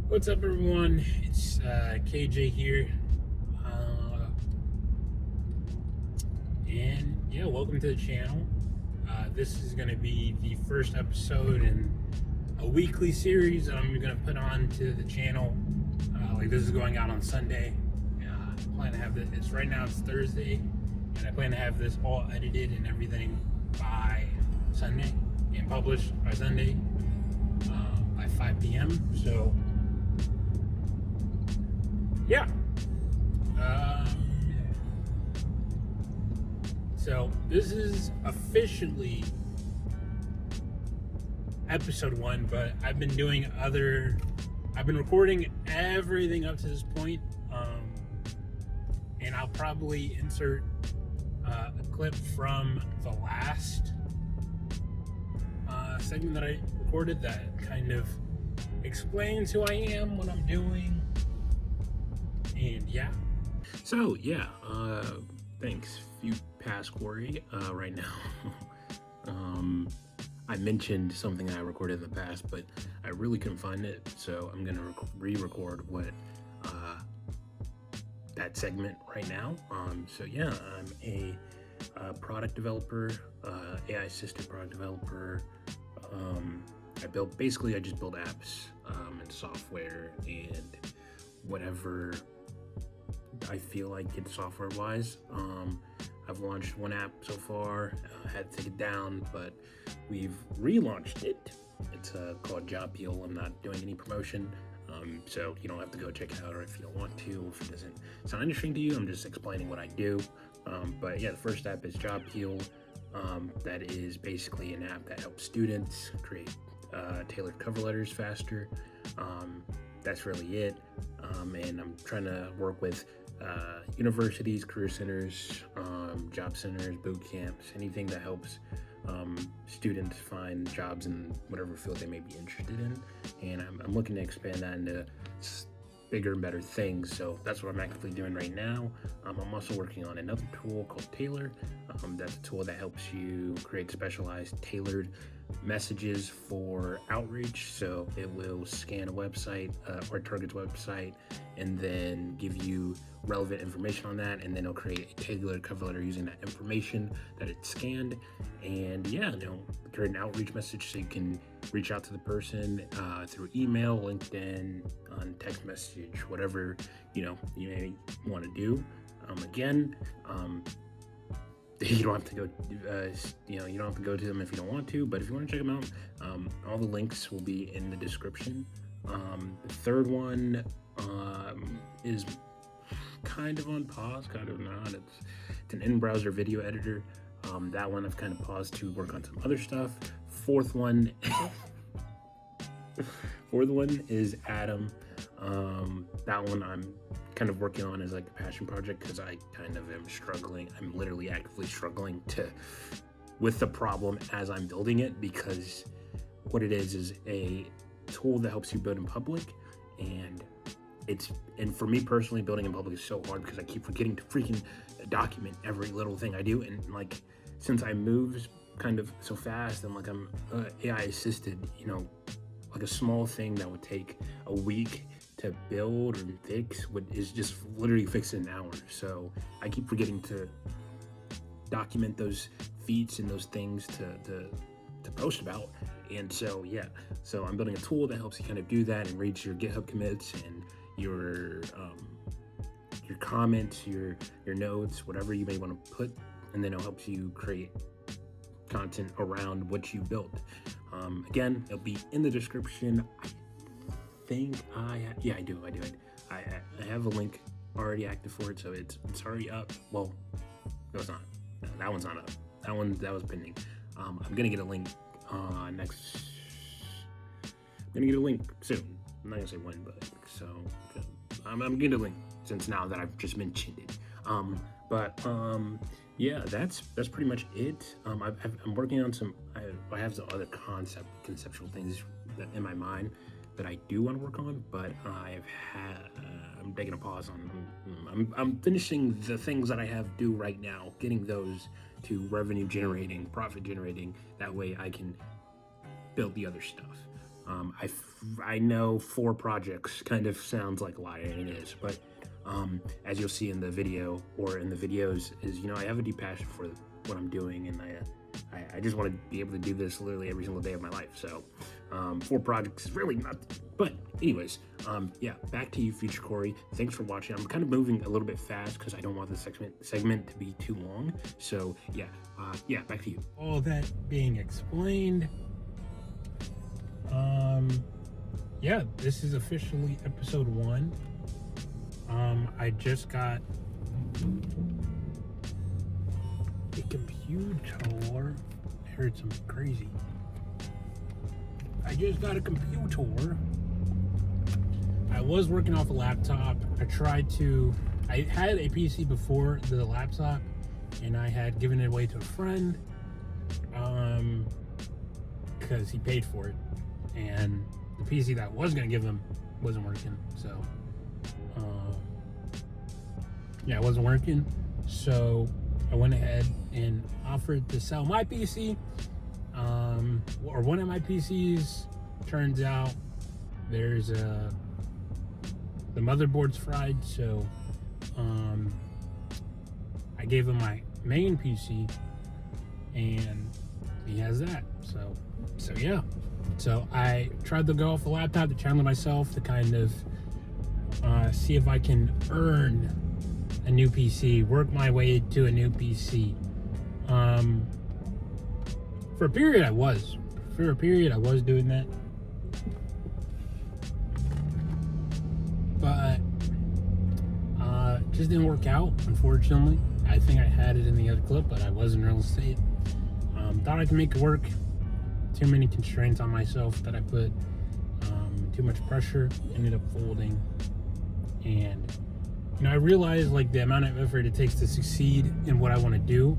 What's up, everyone? It's KJ here, uh, and yeah, welcome to the channel. This is going to be the first episode in a weekly series that I'm going to put on to the channel. This is going out on Sunday. I plan to have this. It's right now. It's Thursday, and I plan to have this all edited and everything by Sunday and published by Sunday by 5 p.m. So yeah. So this is officially episode 1, but I've been recording everything up to this point, and I'll probably insert a clip from the last segment that I recorded that kind of explains who I am, what I'm doing, and yeah. So yeah, thanks. Few past Corey. Right now, I mentioned something that I recorded in the past, but I really couldn't find it, so I'm gonna re-record what that segment right now. So yeah, I'm a product developer, AI assisted product developer. I just build apps and software and whatever I feel like it's software wise. I've launched one app so far. I had to take it down, but we've relaunched it. It's called Job Peel. I'm not doing any promotion, so you don't have to go check it out, or if you don't want to, if it doesn't sound interesting to you, I'm just explaining what I do. But yeah, the first app is Job Peel. That is basically an app that helps students create tailored cover letters faster. That's really it. And I'm trying to work with universities, career centers, job centers, boot camps, anything that helps students find jobs in whatever field they may be interested in. And I'm looking to expand that into bigger and better things. So that's what I'm actively doing right now. I'm also working on another tool called Tailor. That's a tool that helps you create specialized, tailored messages for outreach. So it will scan a website or target's website and then give you relevant information on that, and then it'll create a tailored cover letter using that information that it scanned. And yeah, create an outreach message so you can reach out to the person through email, LinkedIn, on text message, whatever you may want to do. You don't have to go. You don't have to go to them if you don't want to. But if you want to check them out, all the links will be in the description. The third one is kind of on pause, kind of not. It's an in-browser video editor. That one I've kind of paused to work on some other stuff. Fourth one is Atom. That one I'm kind of working on as like a passion project because I kind of am struggling. I'm literally actively struggling with the problem as I'm building it, because what it is a tool that helps you build in public, and for me personally, building in public is so hard because I keep forgetting to freaking document every little thing I do. And like, since I move kind of so fast and like I'm AI assisted, like a small thing that would take a week to build or fix is just literally fixed in an hour. So I keep forgetting to document those feats and those things to post about. And so yeah, so I'm building a tool that helps you kind of do that and reads your GitHub commits and your comments, your notes, whatever you may want to put, and then it'll help you create content around what you built. Again, it'll be in the description. I do. I have a link already active for it, so it's already up. Well, no, it's not. No, that one's not up. That was pending. I'm gonna get a link next. I'm gonna get a link soon. I'm not gonna say when, but so I'm gonna get a link since now that I've just mentioned it. Yeah, that's pretty much it. I'm working on some. I have some other conceptual things in my mind that I do want to work on, but I'm taking a pause on. I'm finishing the things that I have due right now, getting those to revenue generating, profit generating. That way I can build the other stuff. I I know 4 projects kind of sounds like a lot, and it is, but as you'll see in the video or in the videos, is I have a deep passion for what I'm doing, and I just want to be able to do this literally every single day of my life. So 4 projects is really not, but anyways, yeah, back to you, Future Corey. Thanks for watching. I'm kind of moving a little bit fast because I don't want this segment to be too long. So yeah, back to you. All that being explained, yeah, this is officially episode 1. I just got a computer. I heard something crazy. I just got a computer. I was working off a laptop. I had a PC before the laptop, and I had given it away to a friend, because he paid for it, and the PC that I was gonna give him wasn't working. So, yeah, it wasn't working. So I went ahead and offered to sell my PC, or one of my PCs. Turns out there's the motherboard's fried, so I gave him my main PC, and he has that. So yeah. So I tried to go off the laptop to challenge myself to kind of see if I can earn a new PC, work my way to a new PC. For a period I was doing that, but just didn't work out, unfortunately. I think I had it in the other clip, but I was in real estate. Thought I could make it work. Too many constraints on myself that I put, too much pressure, ended up folding. And I realized like the amount of effort it takes to succeed in what I want to do,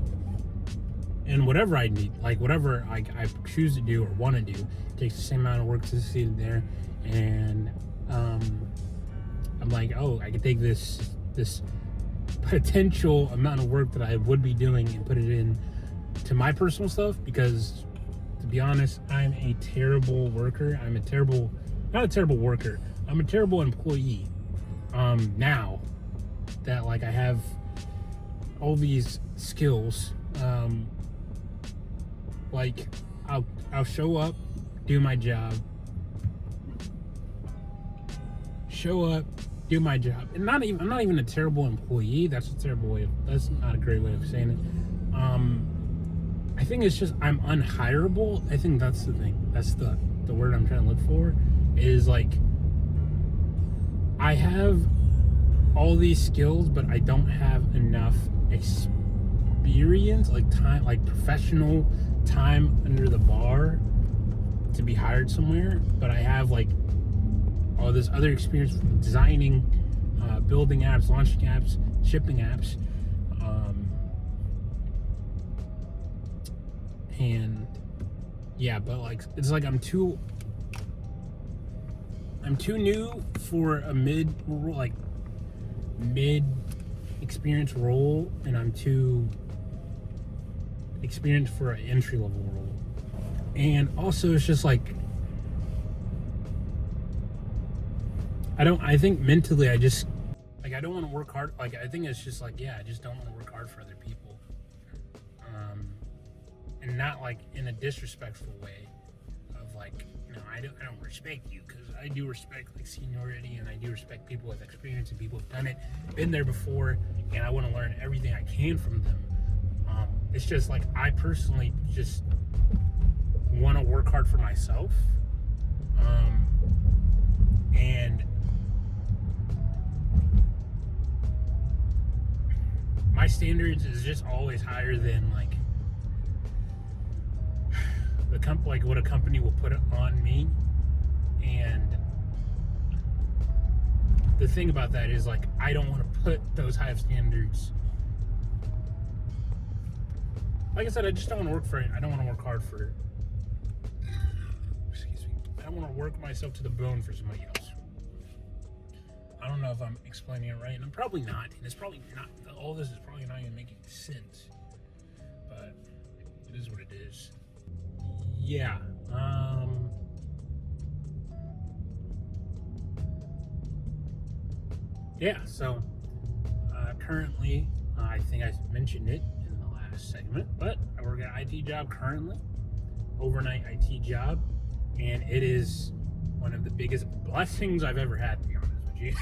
and whatever I need, like whatever I choose to do or want to do, it takes the same amount of work to succeed there. And I'm like, oh, I could take this potential amount of work that I would be doing and put it in to my personal stuff, because to be honest, I'm a terrible worker. I'm a terrible employee. Now that like I have all these skills, like I'll show up, do my job, and I'm not even a terrible employee. That's not a great way of saying it. I think it's just I'm unhireable. I think that's the thing. That's the word I'm trying to look for, is like I have all these skills, but I don't have enough experience, like time, like professional time under the bar to be hired somewhere. But I have like all this other experience from designing, building apps, launching apps, shipping apps, and yeah, but like it's like I'm too new for a mid experience role, and I'm too experienced for an entry level role. And also it's just like I think mentally I just like I don't want to work hard. Like I think it's just like, yeah, I just don't want to work hard for other people. And not like in a disrespectful way of like, I don't respect you, because I do respect like seniority, and I do respect people with experience and people who've done it, been there before, and I want to learn everything I can from them. It's just like I personally just want to work hard for myself, and my standards is just always higher than like like what a company will put on me. And the thing about that is like I don't want to put those high standards. Like I said, I just don't want to work for it. I don't want to work hard for it. Excuse me. I don't want to work myself to the bone for somebody else. I don't know if I'm explaining it right, and I'm probably not. And it's probably not. All this is probably not even making sense. But it is what it is. Yeah. yeah, so currently, I think I mentioned it in the last segment, but I work at an IT job currently, overnight IT job, and it is one of the biggest blessings I've ever had, to be honest with you.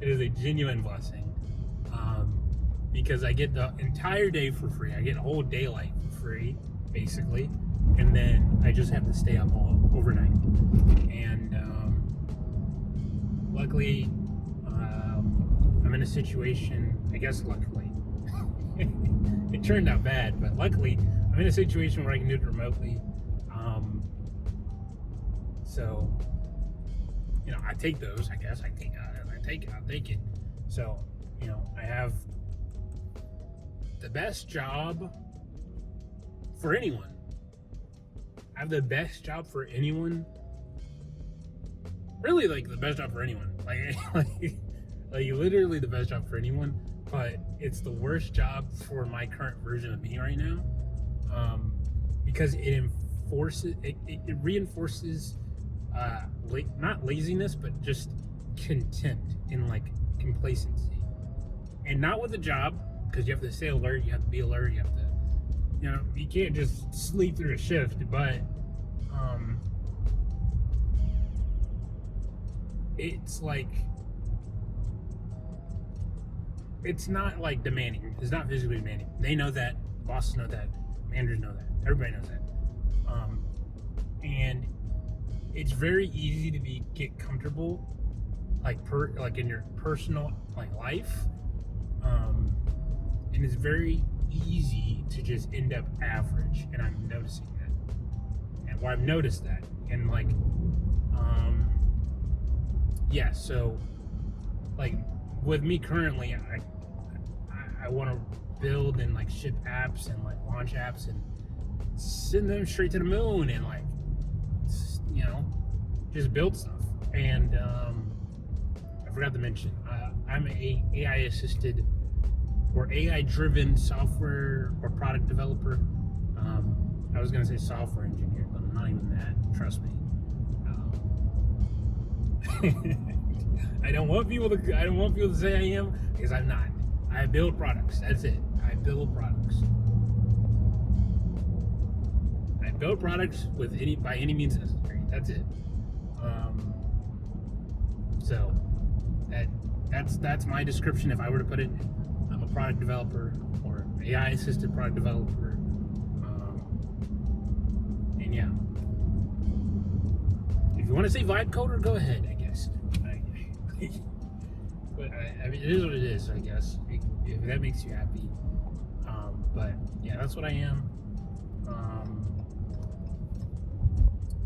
It is a genuine blessing, because I get the entire day for free. I get a whole daylight for free, basically, and then I just have to stay up all overnight. And luckily, I'm in a situation, I guess luckily, it turned out bad, but luckily, I'm in a situation where I can do it remotely. So, I take those, I guess. I'll take it. So, I have the best job for anyone. I have the best job for anyone. Really, like, the best job for anyone. Like literally the best job for anyone. But it's the worst job for my current version of me right now. Because it reinforces not laziness, but just contempt and like complacency. And not with the job, because you have to stay alert, you have to be alert, you have to, you can't just sleep through a shift, but it's like, it's not like demanding. It's not physically demanding. They know that. Bosses know that. Managers know that. Everybody knows that. And it's very easy to get comfortable, like in your personal life. And it's very easy to just end up average. And I'm noticing that. And I've noticed that. And yeah. So with me currently, I want to build and ship apps and launch apps and send them straight to the moon and just build stuff. And I forgot to mention, I'm a AI assisted or AI driven software or product developer. I was gonna say software engineer, but I'm not even that. Trust me. I don't want people to say I am, because I'm not. I build products. That's it. I build products. I build products by any means necessary. That's it. So that's my description. If I were to put it, I'm a product developer or AI assisted product developer. And yeah, if you want to say vibe coder, go ahead. I guess. But I mean, it is what it is, I guess, if that makes you happy. But yeah, that's what I am.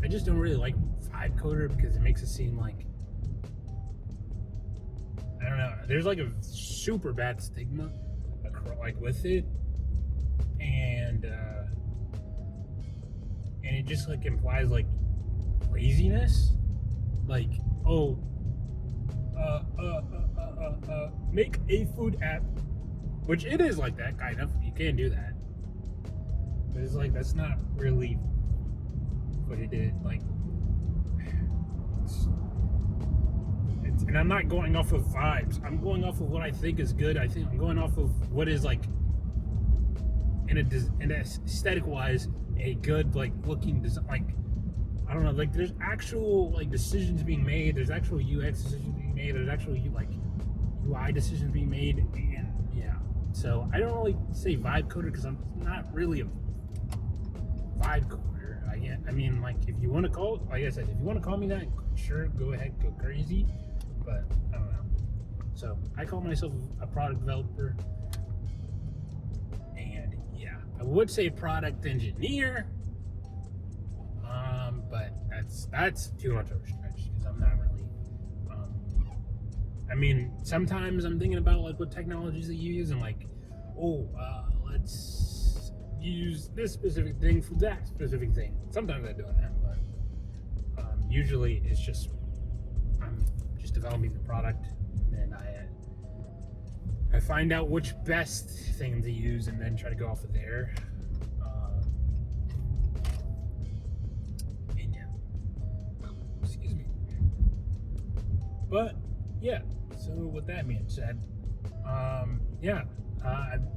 I just don't really like vibe coder because it makes it seem like, I don't know, there's a super bad stigma with it, and it just implies laziness, make a food app, which it is like that, kind of. You can do that, but it's that's not really what it is. And I'm not going off of vibes. I'm going off of what I think is good. I'm going off of what is in aesthetic wise a good looking design. I don't know, there's actual decisions being made. There's actual UX decisions being made. There's actual UI decisions being made, and yeah. So I don't really say vibe coder because I'm not really a vibe coder. I mean, if you want to call it, like I said, if you want to call me that, sure, go ahead, go crazy. But I don't know. So I call myself a product developer, and yeah, I would say product engineer. But that's too much of a stretch because I'm not really. I mean, sometimes I'm thinking about what technologies they use and let's use this specific thing for that specific thing. Sometimes I do that, but usually it's just I'm just developing the product, and I find out which best thing to use and then try to go off of there. But yeah, so with that being said,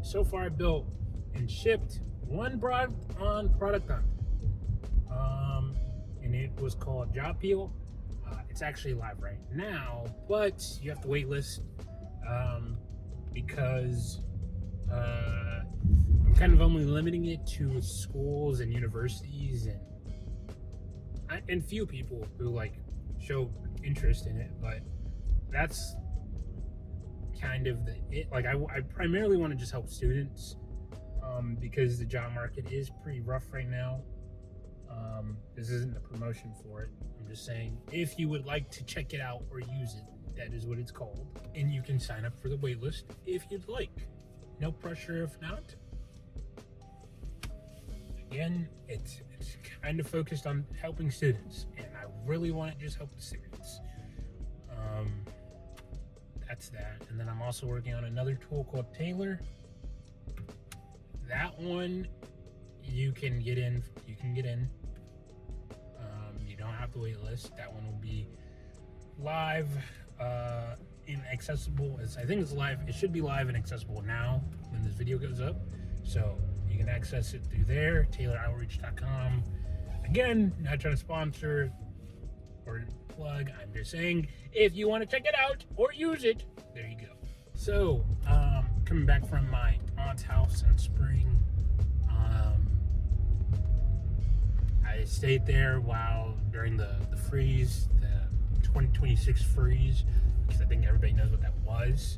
so far I built and shipped one product on Product Hunt, and it was called Job Peel. It's actually live right now, but you have to wait list because I'm kind of only limiting it to schools and universities and few people who like show interest in it, but that's kind of it. Like I primarily want to just help students because the job market is pretty rough right now. This isn't a promotion for it. I'm just saying, if you would like to check it out or use it, that is what it's called. And you can sign up for the waitlist if you'd like. No pressure if not. Again, it's kind of focused on helping students, and I really want to just help the students. That's that. And then I'm also working on another tool called Tailor. That one you can get in. You don't have to wait list. That one will be live and accessible. I think it's live. It should be live and accessible now when this video goes up. So you can access it through there, tailoroutrreach.com. Again, not trying to sponsor or plug. I'm just saying, if you want to check it out or use it, there you go. So, coming back from my aunt's house in spring, I stayed there during the freeze, the 2026 freeze, because I think everybody knows what that was.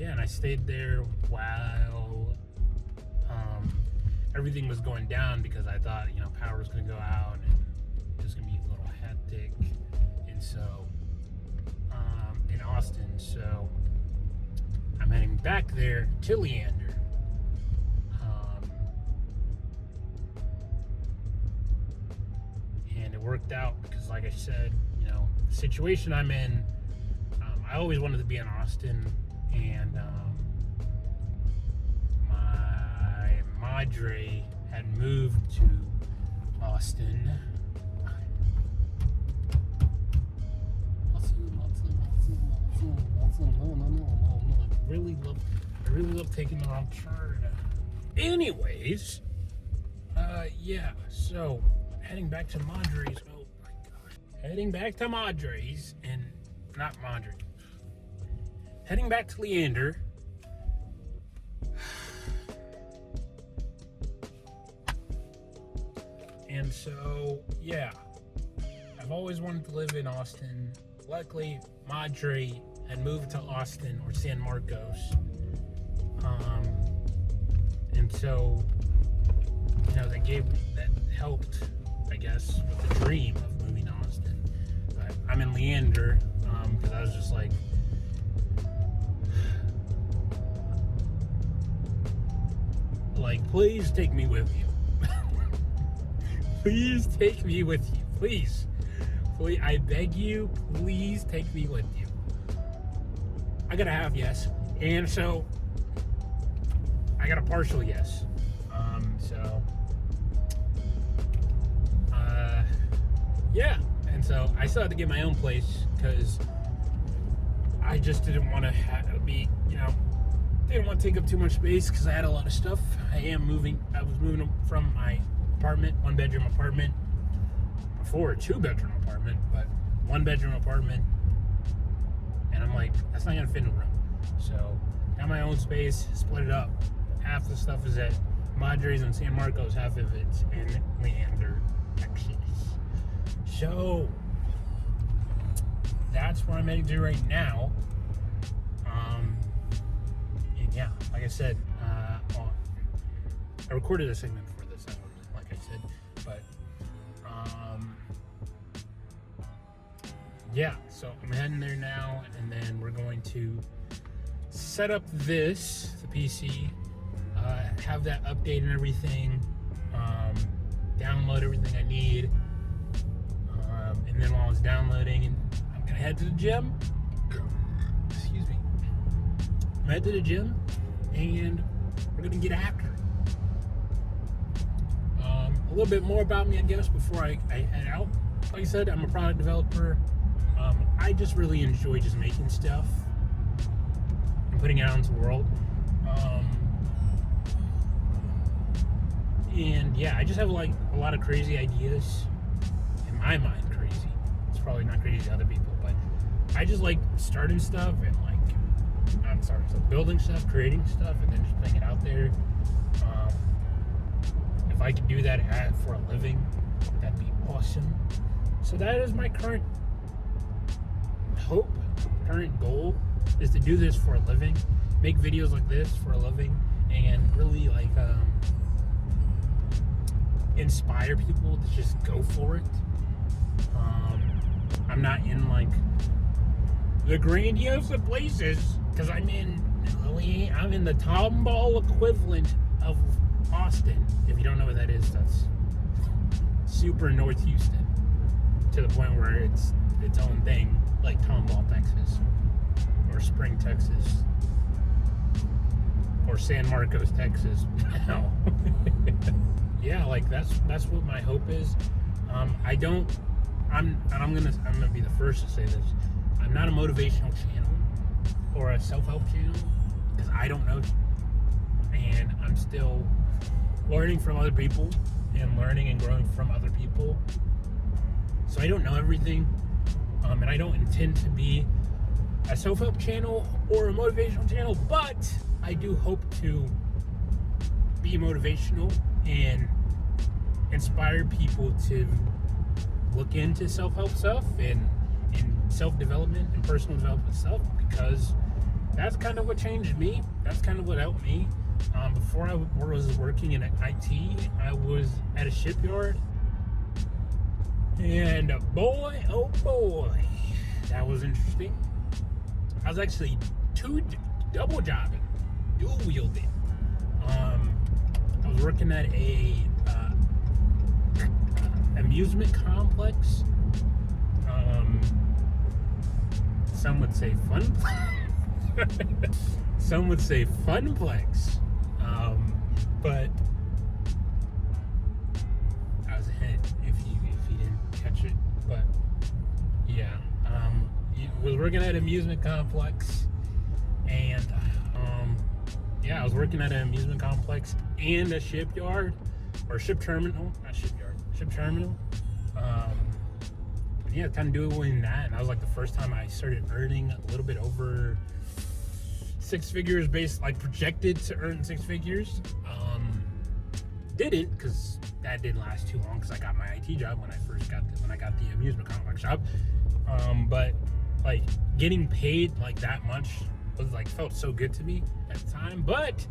And I stayed there while everything was going down, because I thought, power was going to go out and it was going to be a little hectic. And so, in Austin, so I'm heading back there to Leander. And it worked out because, like I said, the situation I'm in, I always wanted to be in Austin, and my madre had moved to Austin. I really love taking the wrong turn. Anyways, so heading back to Madre's. Oh my gosh. Heading back to Madre's, and not Madre. Heading back to Leander. And so, I've always wanted to live in Austin. Luckily, Madre had moved to Austin or San Marcos. And so, that helped, I guess, with the dream of moving to Austin. But I'm in Leander, because I was just like, please take me with you. Please take me with you. Please, I beg you, please take me with you. I got a half yes, and so I got a partial yes. And so I still had to get my own place, because I just didn't want to didn't want to take up too much space, because I had a lot of stuff. I was moving from my apartment, 1-bedroom apartment, before a 2-bedroom apartment, but 1-bedroom apartment, and I'm like, that's not gonna fit in a room. So got my own space, split it up. Half the stuff is at Madre's in San Marcos, half of it's in Leander, Texas. So that's where I'm heading to right now. And like I said, I recorded a segment for this, like I said, but so I'm heading there now, and then we're going to set up the PC, have that update and everything, download everything I need, and then while I was downloading, I'm gonna head to the gym. Excuse me. I'm head to the gym, and we're gonna get after it. A little bit more about me, I guess, before I head out. Like I said, I'm a product developer. I just really enjoy just making stuff and putting it out into the world. And yeah, I just have like a lot of crazy ideas in my mind. Crazy. It's probably not crazy to other people, but I just like starting stuff and so building stuff, creating stuff, and then just putting it out there. If I could do that for a living, that'd be awesome. So that is my current hope, current goal, is to do this for a living, make videos like this for a living, and really like inspire people to just go for it. I'm not in like the grandiose of places, because I'm in the Tomball equivalent of Austin. If you don't know what that is, that's super North Houston, to the point where it's its own thing, like Tomball, Texas, or Spring, Texas, or San Marcos, Texas. Now, yeah, like that's what my hope is. I'm gonna be the first to say this. I'm not a motivational channel or a self-help channel, because I don't know, and I'm still learning from other people and learning and growing from other people. So I don't know everything, and I don't intend to be a self-help channel or a motivational channel, but I do hope to be motivational and inspire people to look into self-help stuff and self-development and personal development stuff, because that's kind of what changed me. That's kind of what helped me. Before I was working in IT, I was at a shipyard, and boy, oh boy, that was interesting. I was actually double jobbing, dual wielding. I was working at a amusement complex. Some would say fun. Some would say funplex. But I was a hint if you didn't catch it. But yeah, was working at an amusement complex, and yeah, I was working at an amusement complex and a shipyard, or ship terminal, not shipyard, ship terminal. Yeah, kind of doing that, and that was like the first time I started earning a little bit over six figures, projected to earn six figures. Didn't, because that didn't last too long, because I got my IT job when I got the amusement complex job. But like getting paid like that much was like felt so good to me at the time. But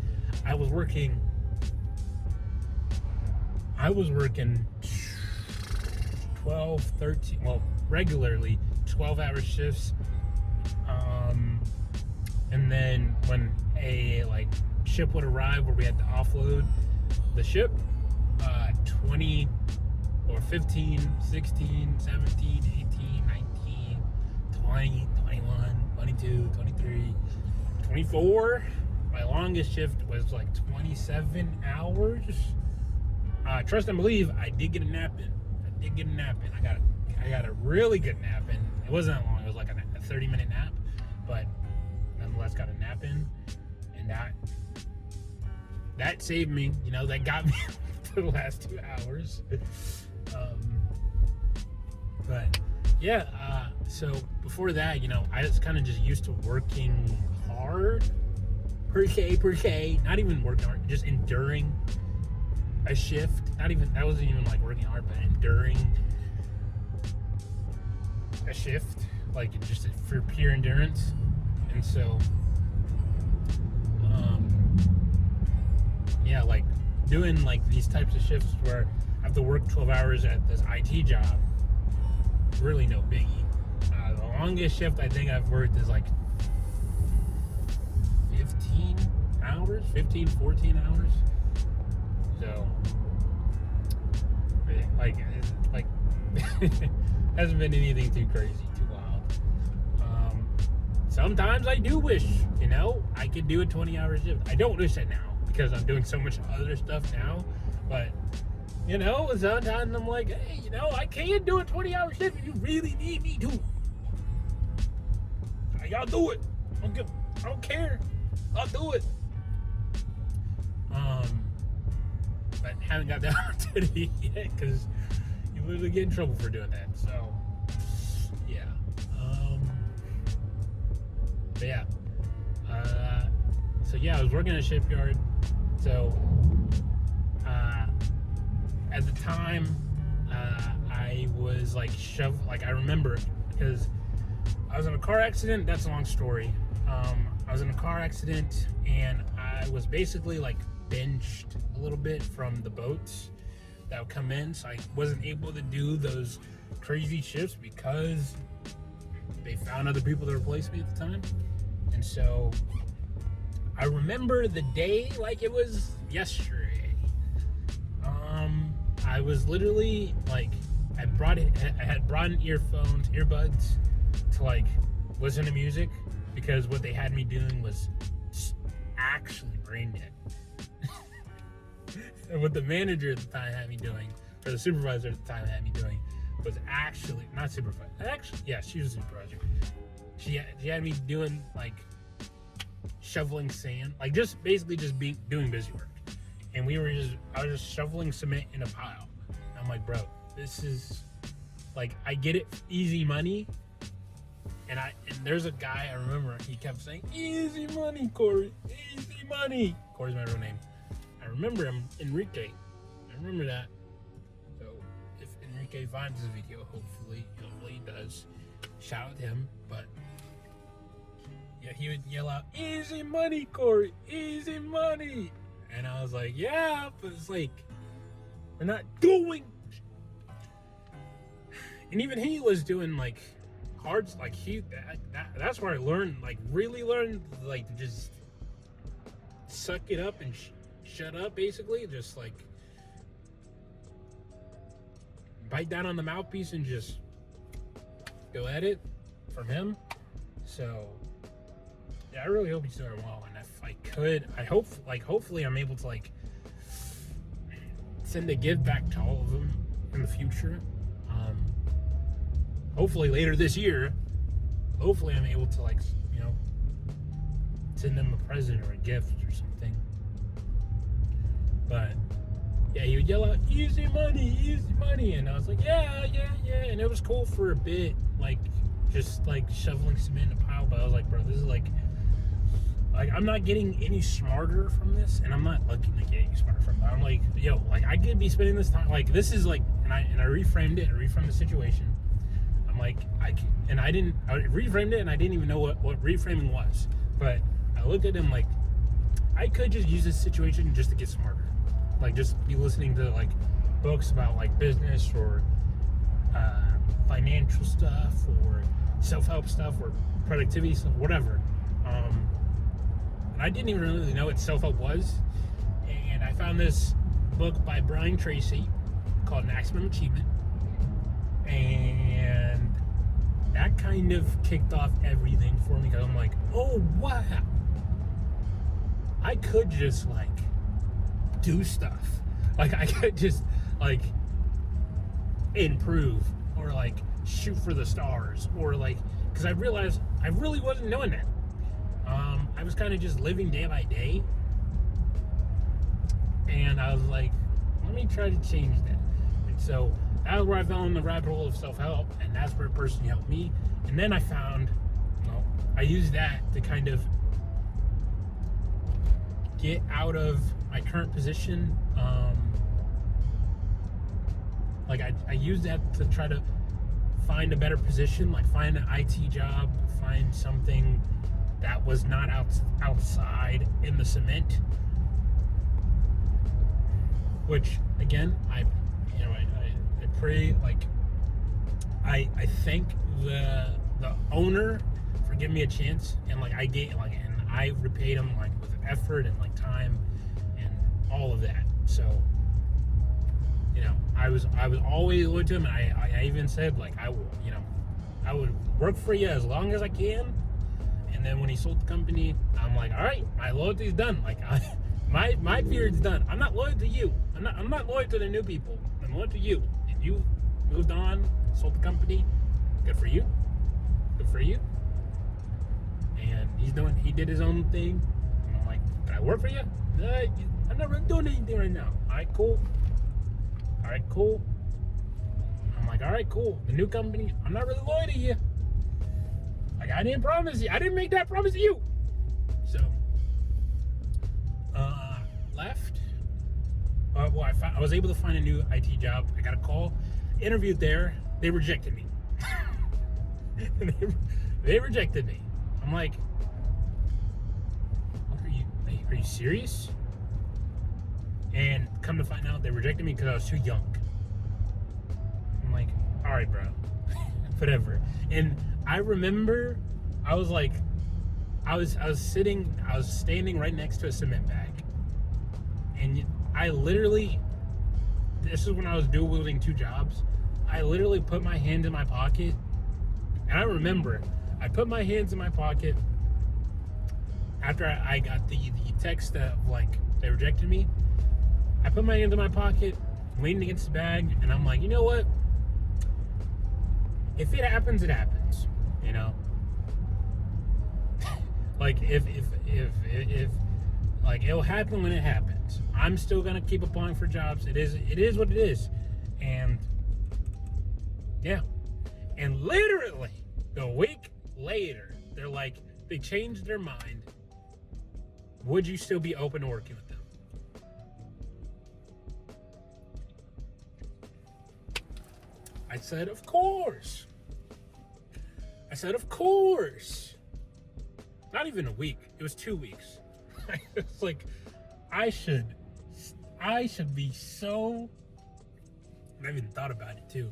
I was working 12, 13, well, regularly 12-hour shifts. And then when a ship would arrive where we had to offload the ship, 20 or 15, 16, 17, 18, 19, 20, 21, 22, 23, 24. My longest shift was like 27 hours. Trust and believe, I did get a nap in. I got a really good nap in. It wasn't that long. It was like a 30-minute nap, but nonetheless got a nap in, and that saved me. That got me to the last 2 hours. But yeah, so before that, I was kind of just used to working hard, per se, not even working hard, just enduring a shift. That wasn't even like working hard, but enduring a shift, like just for pure endurance. And so yeah, like doing like these types of shifts where I have to work 12 hours at this IT job, really no biggie. The longest shift I think I've worked is like 14 hours. So like hasn't been anything too crazy, too wild. Sometimes I do wish, I could do a 20-hour shift. I don't wish that now, because I'm doing so much other stuff now. But, sometimes I'm like, hey, I can do a 20-hour shift if you really need me to. Like, I'll do it. I don't care. I'll do it. But haven't got that opportunity yet because you literally get in trouble for doing that. So, yeah. But yeah. I was working at a shipyard. So, at the time, I was like shoved. Like, I remember because I was in a car accident. That's a long story. I was in a car accident and I was basically like benched a little bit from the boats that would come in, so I wasn't able to do those crazy shifts because they found other people to replace me at the time. And so I remember the day like it was yesterday. I was literally like, I had brought in earbuds to like listen to music because what they had me doing was actually brain dead. And what the manager at the time had me doing, or the supervisor at the time had me doing, was actually not supervisor. Actually, yeah, she was a supervisor. She had me doing like shoveling sand, like just basically just doing busy work. And I was just shoveling cement in a pile. And I'm like, bro, this is like, I get it, easy money. And there's a guy I remember, he kept saying, easy money, Corey, easy money. Corey's my real name. I remember him, Enrique. I remember that. So if Enrique finds this video, hopefully he does. Shout out to him. But yeah, he would yell out, easy money, Corey, easy money. And I was like, yeah, but it's like, we're not doing. And even he was doing like hard, like that's where I learned, like really learned, like to just suck it up and shut up, basically. Just like bite down on the mouthpiece and just go at it from him. So yeah, I really hope he's doing well. And if I could, hopefully I'm able to like send a gift back to all of them in the future. Hopefully later this year, hopefully I'm able to like, send them a present or a gift or something. But yeah, he would yell out, easy money. And I was like, yeah. And it was cool for a bit, like just like shoveling cement in a pile. But I was like, bro, this is like I'm not getting any smarter from this, and I'm not looking to get any smarter from it. I'm like, yo, like I could be spending this time, like this is like, and I reframed it, the situation. I'm like, I reframed it, and I didn't even know what reframing was. But I looked at him like, I could just use this situation just to get smarter. Like just be listening to like books about like business or financial stuff or self-help stuff or productivity stuff, whatever. And I didn't even really know what self-help was. And I found this book by Brian Tracy called Maximum Achievement. And that kind of kicked off everything for me because I'm like, oh wow, I could just like do stuff. Like I could just like improve or like shoot for the stars or like, because I realized I really wasn't doing that. I was kind of just living day by day, and I was like, let me try to change that. And so that was where I fell in the rabbit hole of self-help, and that's where a person helped me. And then I found, I used that to kind of get out of my current position. I used that to try to find a better position, like find an IT job, find something that was not outside in the cement. Which again, I pray, like I thank the owner for giving me a chance, and like and I repaid him like with effort and like time and all of that. So I was always loyal to him, and I even said like I would work for you as long as I can. And then when he sold the company, I'm like, all right, my loyalty's done. Like my period's done. I'm not loyal to you. I'm not loyal to the new people. I'm loyal to you. And you moved on, sold the company. Good for you. Good for you. He did his own thing. And I'm like, can I work for you? I'm not really doing anything right now. All right, cool. I'm like, all right, cool. The new company, I'm not really loyal to you. Like, I didn't promise you. I didn't make that promise to you. So, left. I was able to find a new IT job. I got a call, interviewed there. They rejected me. They rejected me. I'm like, are you serious? And come to find out, they rejected me because I was too young. I'm like, all right, bro, whatever. And I remember, I was standing right next to a cement bag, and I literally, this is when I was dual wielding 2 jobs. I literally put my hand in my pocket, and I remember I put my hands in my pocket after I got the text that like they rejected me. I put my hands in my pocket, leaning against the bag, and I'm like, you know what? If it happens, it happens. You know, like if like it'll happen when it happens. I'm still gonna keep applying for jobs. It is what it is, and yeah. And literally a week later, they're like, they changed their mind. Would you still be open to working with them? I said, of course. Not even a week. It was 2 weeks. It's like, I should be so. I even thought about it too.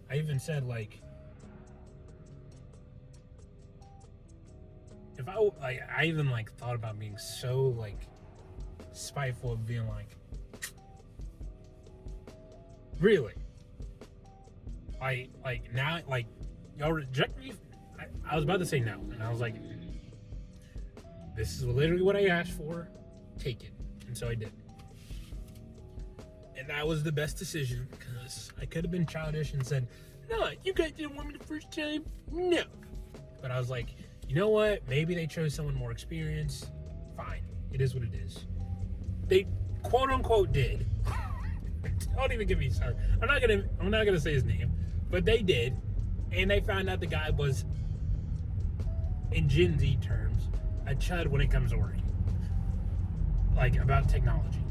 I even said like, if I even like thought about being so like spiteful of being like, really? Like now, like y'all reject me. I was about to say no, and I was like, this is literally what I asked for. Take it, and so I did. And that was the best decision, because I could have been childish and said, no, you guys didn't want me the first time. No, but I was like, you know what? Maybe they chose someone more experienced. Fine, it is what it is. They quote unquote did. Don't even get me started. I'm not gonna say his name, but they did, and they found out the guy was, in Gen Z terms, a chud when it comes to working, like about technology.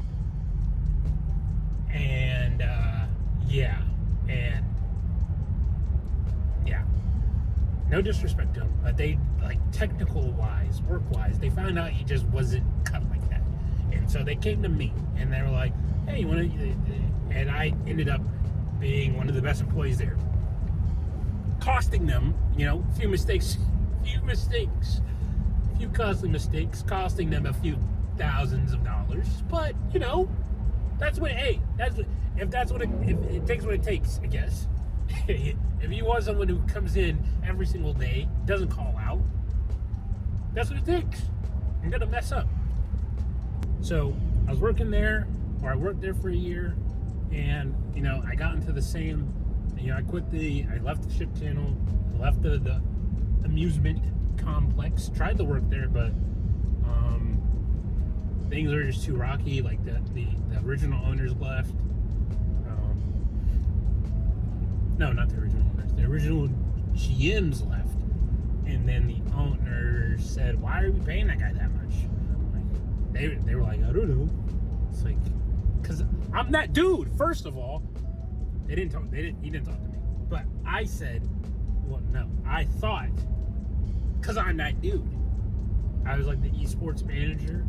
And yeah. No disrespect to him, but they, like, technical wise, work wise, they found out he just wasn't cut like that. And so they came to me and they were like, hey, you want to, and I ended up being one of the best employees there, costing them, you know, a few costly mistakes, costing them a few thousands of dollars. But, you know, if it takes what it takes, I guess. If you want someone who comes in every single day, doesn't call out, that's what it takes. I'm gonna mess up. So I was working there, or I worked there for a year, and you know, I got into the same, you know, I left the ship channel, I left the amusement complex, tried to work there, but things are just too rocky. Like the original owners left. No, not the original owners. The original GMs left, and then the owner said, "Why are we paying that guy that much?" And I'm like, they were like, "I don't know." It's like, because I'm that dude. First of all, he didn't talk to me. But I said, well, no, I thought, because I'm that dude. I was like the esports manager,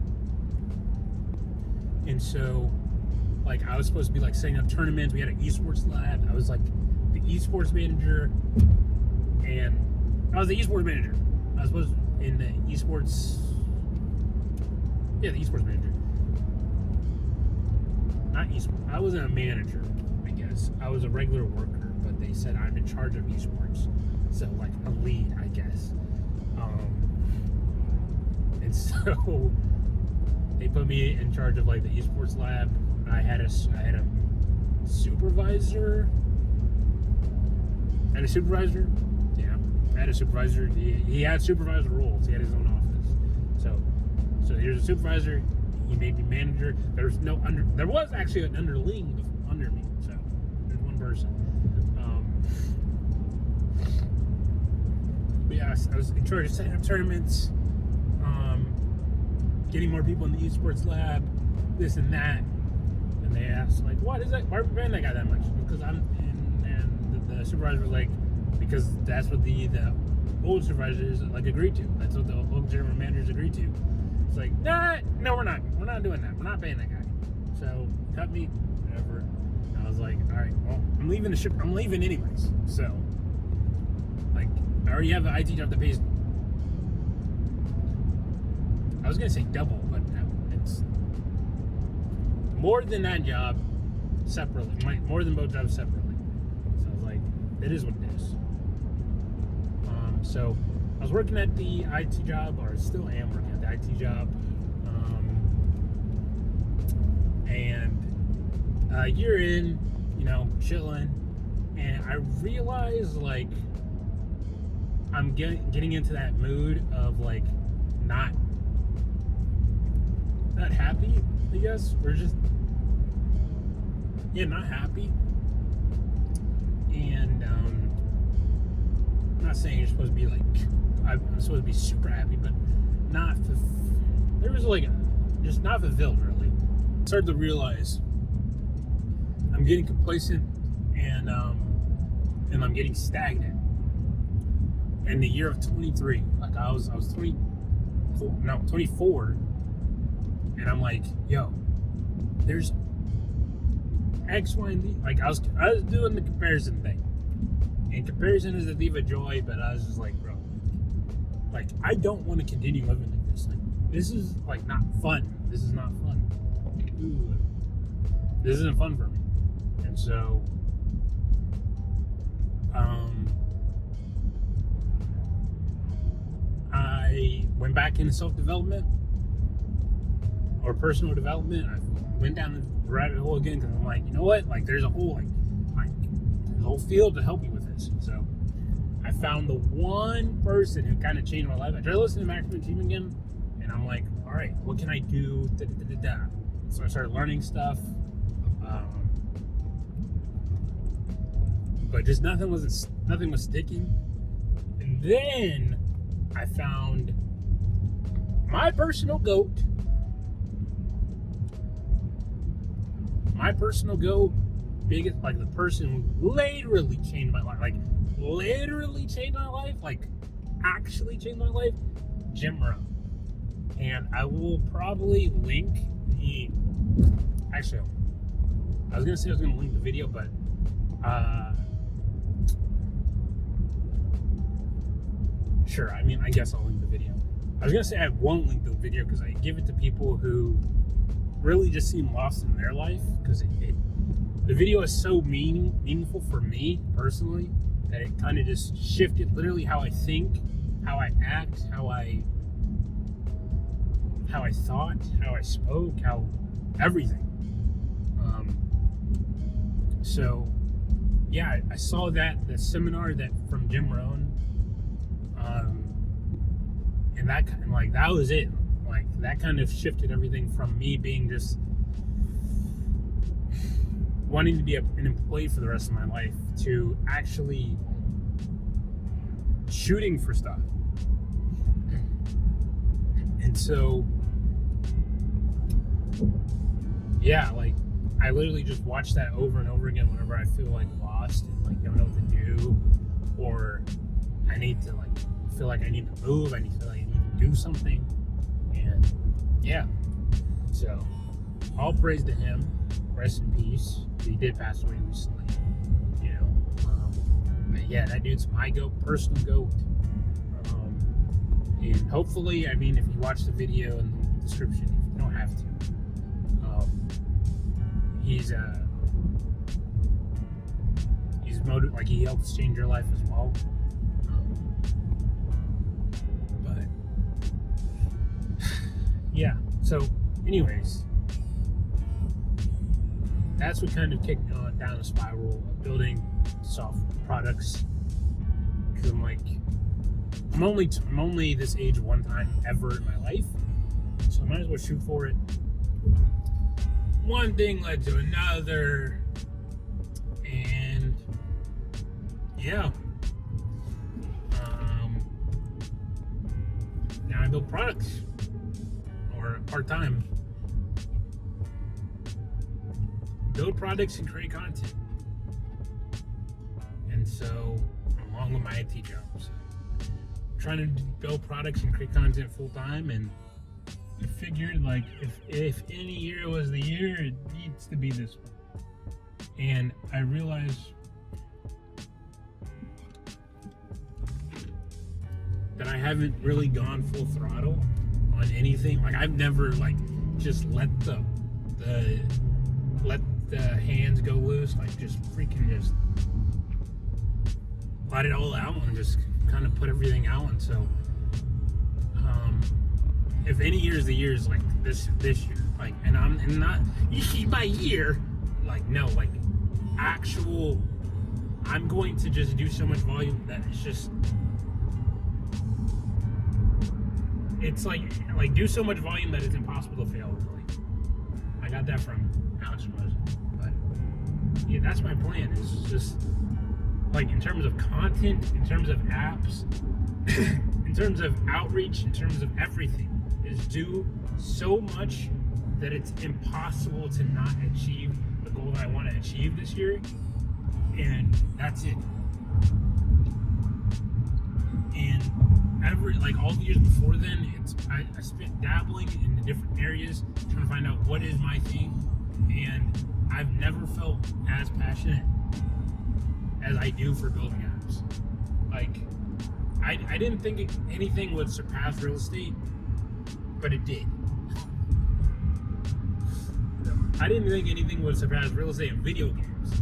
and so, like, I was supposed to be like setting up tournaments. We had an esports lab. I was like the esports manager, and I was the esports manager. I was supposed to, in the esports, the esports manager. Not esports. I wasn't a manager, I guess. I was a regular worker, but they said I'm in charge of esports, so like a lead, I guess. And so they put me in charge of like the esports lab. I had a supervisor. Yeah. I had a supervisor. He had supervisor roles. He had his own office. So here's a supervisor. He made me manager. There was actually an underling under me. So there's one person. But yeah, I was in charge of setting up tournaments, getting more people in the esports lab, this and that. And they asked, like, why are we paying that guy that much? Because and the supervisor was like, because that's what the old supervisors like agreed to. That's what the old general managers agreed to. It's like, no, we're not doing that. We're not paying that guy. So cut me, whatever. And I was like, all right, well, I'm leaving the ship. I'm leaving anyways. So, like, I already have an IT job that pays. I was gonna say double, but no, it's more than that job separately. More than both jobs separately. So I was like, it is what it is. So I was working at the IT job, or still am working at the IT job, and a year in, chilling, and I realized, like, I'm getting into that mood of, like, not happy, I guess. We're just, not happy. And I'm not saying you're supposed to be, like, I'm supposed to be super happy, but not, there was, like, just not fulfilled, really. I started to realize I'm getting complacent, and I'm getting stagnant. In the year of 23, like, I was 24, and I'm like, yo, there's X, Y, and Z. Like, I was doing the comparison thing, and comparison is a thief of joy, but I was just like, bro, like, I don't want to continue living like this. Like, this is, like, not fun. This is not fun. Ooh, this isn't fun for me. And so, I went back into self-development or personal development. I went down the rabbit hole again because I'm like, you know what? Like, there's a whole field to help you with this. So I found the one person who kind of changed my life. I tried listening to Maximum Achievement again, and I'm like, all right, what can I do? So I started learning stuff, but just nothing was sticking. And then I found my personal goat. Biggest, like, the person who literally changed my life. Like, literally changed my life. Like, actually changed my life. Jim Rohn. And I will probably link the... Actually, I was going to say I was going to link the video, but... Sure, I mean, I guess I'll link the video. I was going to say I won't link the video because I give it to people who really just seem lost in their life, because the video is so meaningful for me personally that it kind of just shifted literally how I think, how I act, how I thought, how I spoke, how everything. So yeah, I saw the seminar from Jim Rohn, and that was it. Like, that kind of shifted everything from me being just wanting to be an employee for the rest of my life to actually shooting for stuff. And so, yeah, like, I literally just watch that over and over again whenever I feel, like, lost and, like, don't know what to do, or I need to, like, feel like I need to move, I feel like I need to do something. And yeah, so all praise to him, rest in peace. He did pass away recently, but yeah, that dude's my goat, personal goat. And hopefully, I mean, if you watch the video in the description, you don't have to. He's motivated, like, he helps change your life as well. But yeah, so anyways, that's what kind of kicked me on down the spiral of building soft products, because I'm like, I'm only this age one time ever in my life, so I might as well shoot for it. One thing led to another, and yeah. Now I build products, or part-time. Build products and create content. And so, along with my IT jobs, I'm trying to build products and create content full-time, and I figured, like, if any year was the year, it needs to be this one. And I realized that I haven't really gone full throttle on anything. Like, I've never, like, just let the hands go loose, like, just freaking just let it all out and just kind of put everything out. And so, if any year is the years, like this year, like, and I'm not by year, like, no, like, actual, I'm going to just do so much volume that it's just, it's like do so much volume that it's impossible to fail, really. I got that from ALCHEMIST. But yeah, that's my plan, is just, like, in terms of content, in terms of apps, in terms of outreach, in terms of everything, is do so much that it's impossible to not achieve the goal that I want to achieve this year. And that's it. And like all the years before then, I spent dabbling in the different areas, trying to find out what is my thing, and I've never felt as passionate as I do for building apps. Like, I didn't think anything would surpass real estate, but it did. I didn't think anything would surpass real estate and video games,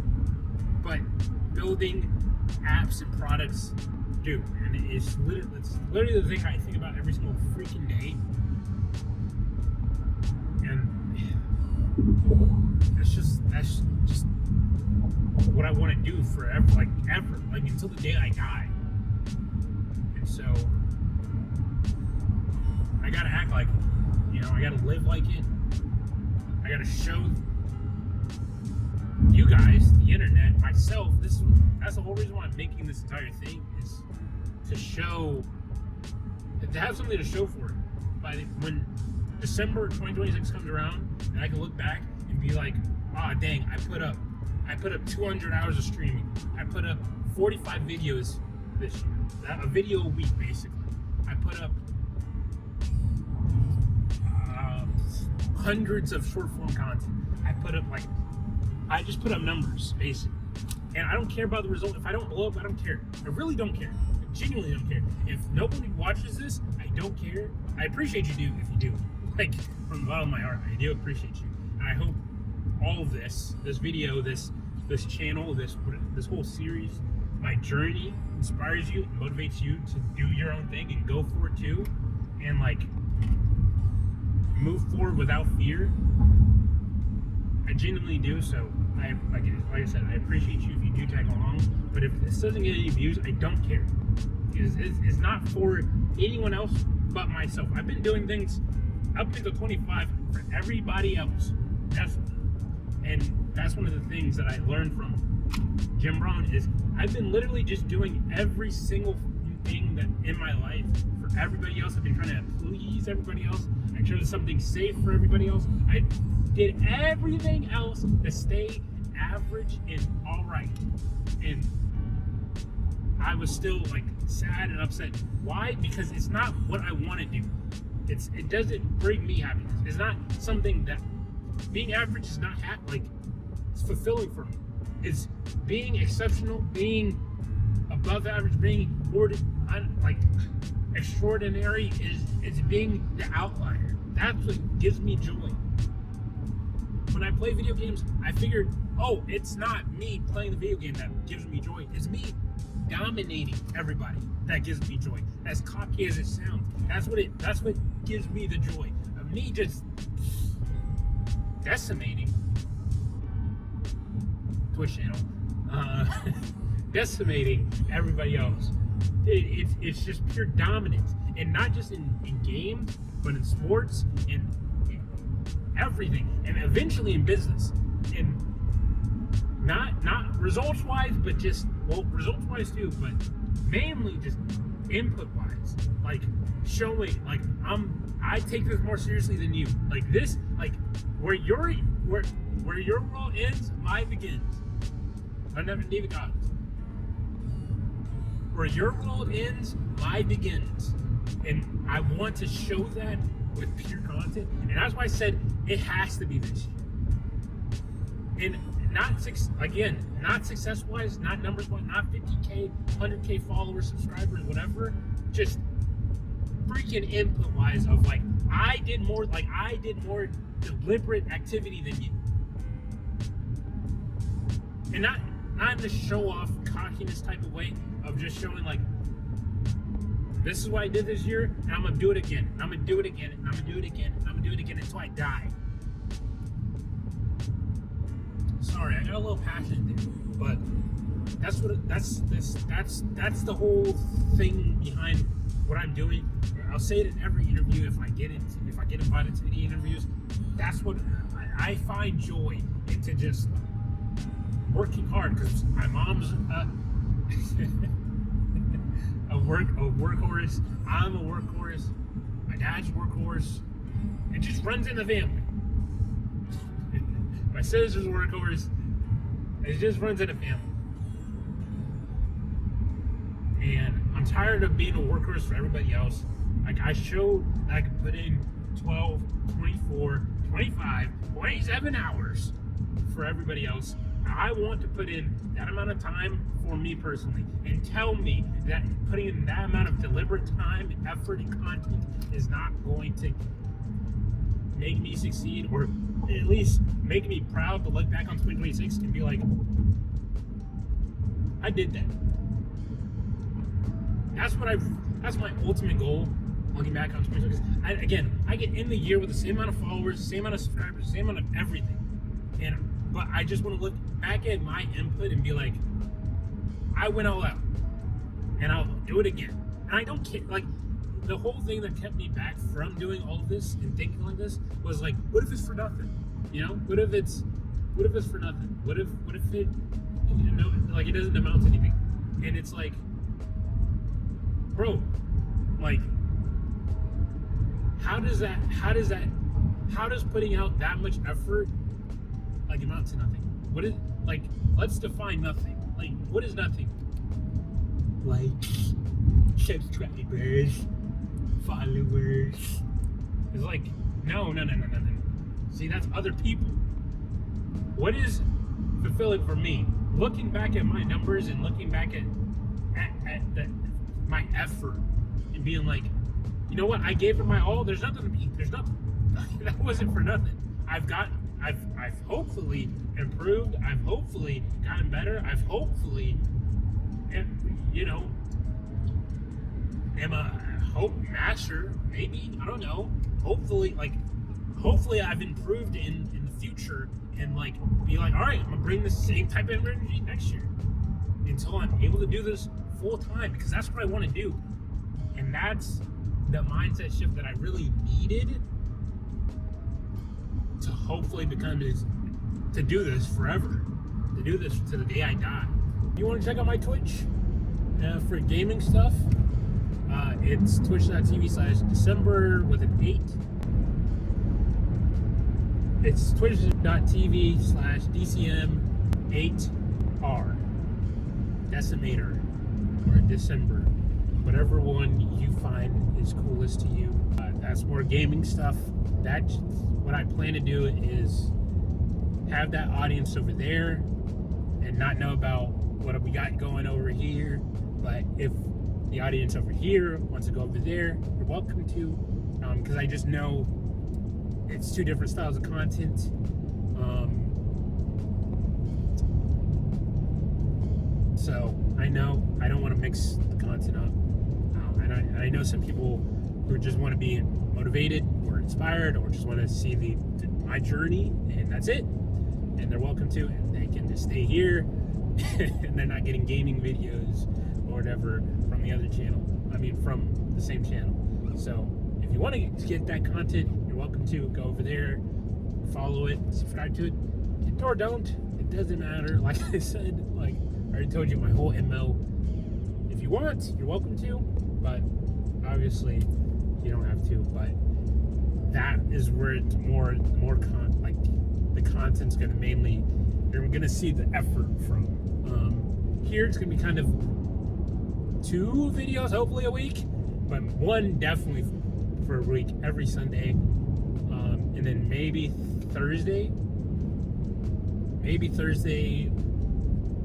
but building apps and products do. And it's literally the thing I think about every single freaking day. And that's just what I want to do forever, like until the day I die. And so I gotta act like it, you know, I gotta live like it. I gotta show you guys, the internet, myself, that's the whole reason why I'm making this entire thing, is to have something to show for it. When December 2026 comes around, and I can look back and be like, dang, I put up 200 hours of streaming. I put up 45 videos this year. A video a week, basically. I put up hundreds of short form content. I just put up numbers, basically. And I don't care about the result. If I don't blow up, I don't care. I really don't care. I genuinely don't care. If nobody watches this, I don't care. I appreciate you if you do. Like, from the bottom of my heart, I do appreciate you. And I hope all of this video, this channel, this whole series, my journey inspires you, motivates you to do your own thing and go for it too, and like move forward without fear. I genuinely do. So like I said, I appreciate you if you do tag along. But if this doesn't get any views, I don't care. It's not for anyone else but myself. I've been doing things up until 25 for everybody else. That's one of the things that I learned from Jim Rohn, is I've been literally just doing every single thing that in my life for everybody else. I've been trying to please everybody else. I chose something safe for everybody else. I did everything else to stay average and all right. And I was still like sad and upset. Why? Because it's not what I want to do. It doesn't bring me happiness. It's not something that being average is not it's fulfilling for me. It's being exceptional, being above average, being extraordinary is being the outlier. That's what gives me joy. When I play video games, I figured, it's not me playing the video game that gives me joy. It's me dominating everybody that gives me joy. As cocky as it sounds, that's what gives me the joy of me just decimating Twitch channel, decimating everybody else It's just pure dominance, and not just in games, but in sports, in everything, and eventually in business, and not results wise, but just, well, results wise too, but mainly just input wise, like showing like I take this more seriously than you, like this, like where your world ends, mine begins. I never even got it. Where your world ends, mine begins, and I want to show that with pure content, and that's why I said it has to be this year. And not success wise, not numbers wise, not 50K, 100K followers, subscribers, whatever. Just freaking input wise of like I did more deliberate activity than you, and not in the show off cockiness type of way of just showing like, this is what I did this year, and I'm gonna do it again, and I'm gonna do it again, and I'm gonna do it again, and I'm gonna do it again until I die. Sorry, I got a little passionate there, but that's the whole thing behind what I'm doing. I'll say it in every interview if I get invited to any interviews. That's what I find joy into, just working hard, because my mom's a workhorse. I'm a workhorse. My dad's a workhorse. It just runs in the family. My sister's a workhorse. It just runs in the family. And I'm tired of being a workhorse for everybody else. Like, I showed that I could put in 12, 24, 25, 27 hours for everybody else. I want to put in that amount of time for me personally, and tell me that putting in that amount of deliberate time, effort, and content is not going to make me succeed, or at least make me proud to look back on 2026 and be like, I did that. That's my ultimate goal, looking back on 2026. I get in the year with the same amount of followers, same amount of subscribers, same amount of everything, but I just want to look back at my input and be like, I went all out, and I'll do it again. And I don't care. Like, the whole thing that kept me back from doing all of this and thinking like this was like, what if it's for nothing? You know, what if it's for nothing? What if it, like, it doesn't amount to anything? And it's like, bro, like, how does putting out that much effort, like, amount to nothing? What is, like, let's define nothing. Like, what is nothing? Like, subscribers, followers. It's like, no. See, that's other people. What is fulfilling for me? Looking back at my numbers and looking back at my effort and being like, you know what? I gave it my all. There's nothing. That wasn't for nothing. I've hopefully improved. I've hopefully gotten better. I've hopefully, am a hope master. Maybe, I don't know. Hopefully I've improved in the future, and like be like, all right, I'm gonna bring the same type of energy next year until I'm able to do this full time, because that's what I want to do, and that's the mindset shift that I really needed to hopefully to do this forever, to do this to the day I die. You want to check out my Twitch for gaming stuff? It's twitch.tv/December with an 8. It's twitch.tv/DCM8R. Decimator, or December, whatever one you find is coolest to you. That's more gaming stuff. That's what I plan to do, is have that audience over there and not know about what we got going over here. But if the audience over here wants to go over there, you're welcome to, because I just know it's two different styles of content. So I know I don't want to mix the content up. And I know some people who just want to be motivated or inspired, or just want to see my journey, and that's it. And they're welcome to, and they can just stay here and they're not getting gaming videos or whatever from the other channel. I mean, from the same channel. So if you want to get that content, you're welcome to go over there, follow it, subscribe to it, or don't. It doesn't matter. Like I said, like I already told you my whole MO. If you want, you're welcome to, but obviously you don't have to. But that is where it's more like the content's gonna mainly, you're gonna see the effort from. Here it's gonna be kind of 2 videos hopefully a week, but 1 definitely for a week every Sunday, and then maybe Thursday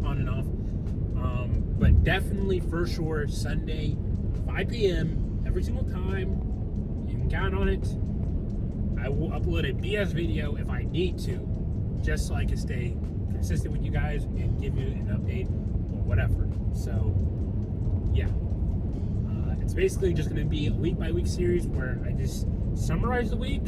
on and off, but definitely for sure Sunday 5 p.m. every single time. You can count on it. I will upload a BS video if I need to, just so I can stay consistent with you guys and give you an update or whatever. So yeah, it's basically just going to be a week by week series where I just summarize the week,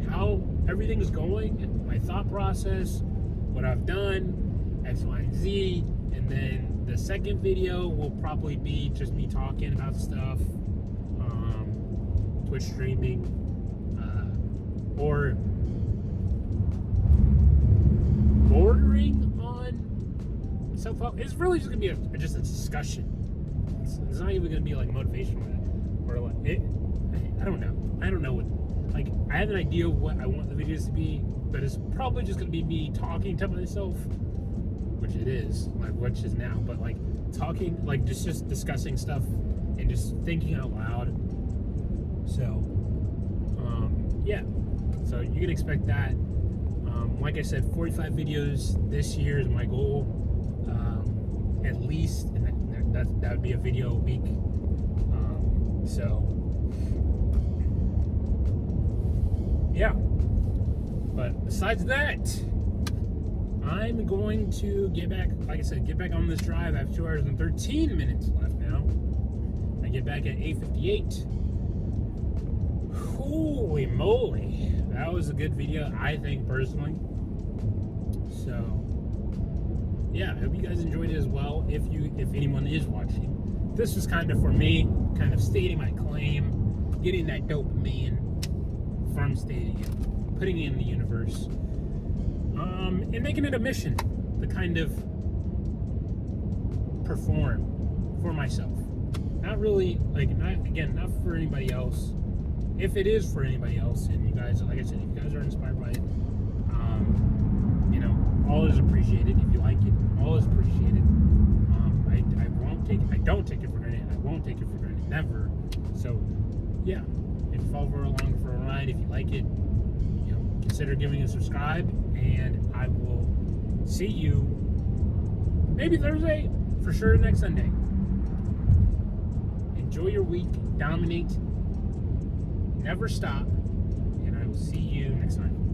how everything is going, my thought process, what I've done, X, Y, and Z, and then the second video will probably be just me talking about stuff, Twitch streaming, or bordering on self-help. It's really just gonna be just a discussion. It's not even gonna be like motivation or like it. I don't know. I don't know what. Like I have an idea of what I want the videos to be, but it's probably just gonna be me talking to myself, which it is, like which is now. But like talking, like just discussing stuff and just thinking out loud. So, yeah. So you can expect that. Like I said, 45 videos this year is my goal, at least, and that would be a video a week. So, yeah. But besides that, I'm going to get back, like I said, get back on this drive. I have 2 hours and 13 minutes left now. I get back at 8:58. Holy moly. That was a good video, I think, personally. So, yeah, I hope you guys enjoyed it as well, if anyone is watching. This was kind of for me, kind of stating my claim, getting that dopamine from stating it, putting it in the universe, and making it a mission to kind of perform for myself. Not really, like, not for anybody else. If it is for anybody else, and you guys, like I said, if you guys are inspired by it, all is appreciated. If you like it, all is appreciated. I don't take it for granted. I won't take it for granted, never. So, yeah, if you follow along for a ride, if you like it, consider giving a subscribe, and I will see you maybe Thursday, for sure next Sunday. Enjoy your week, dominate, never stop, and I will see you next time.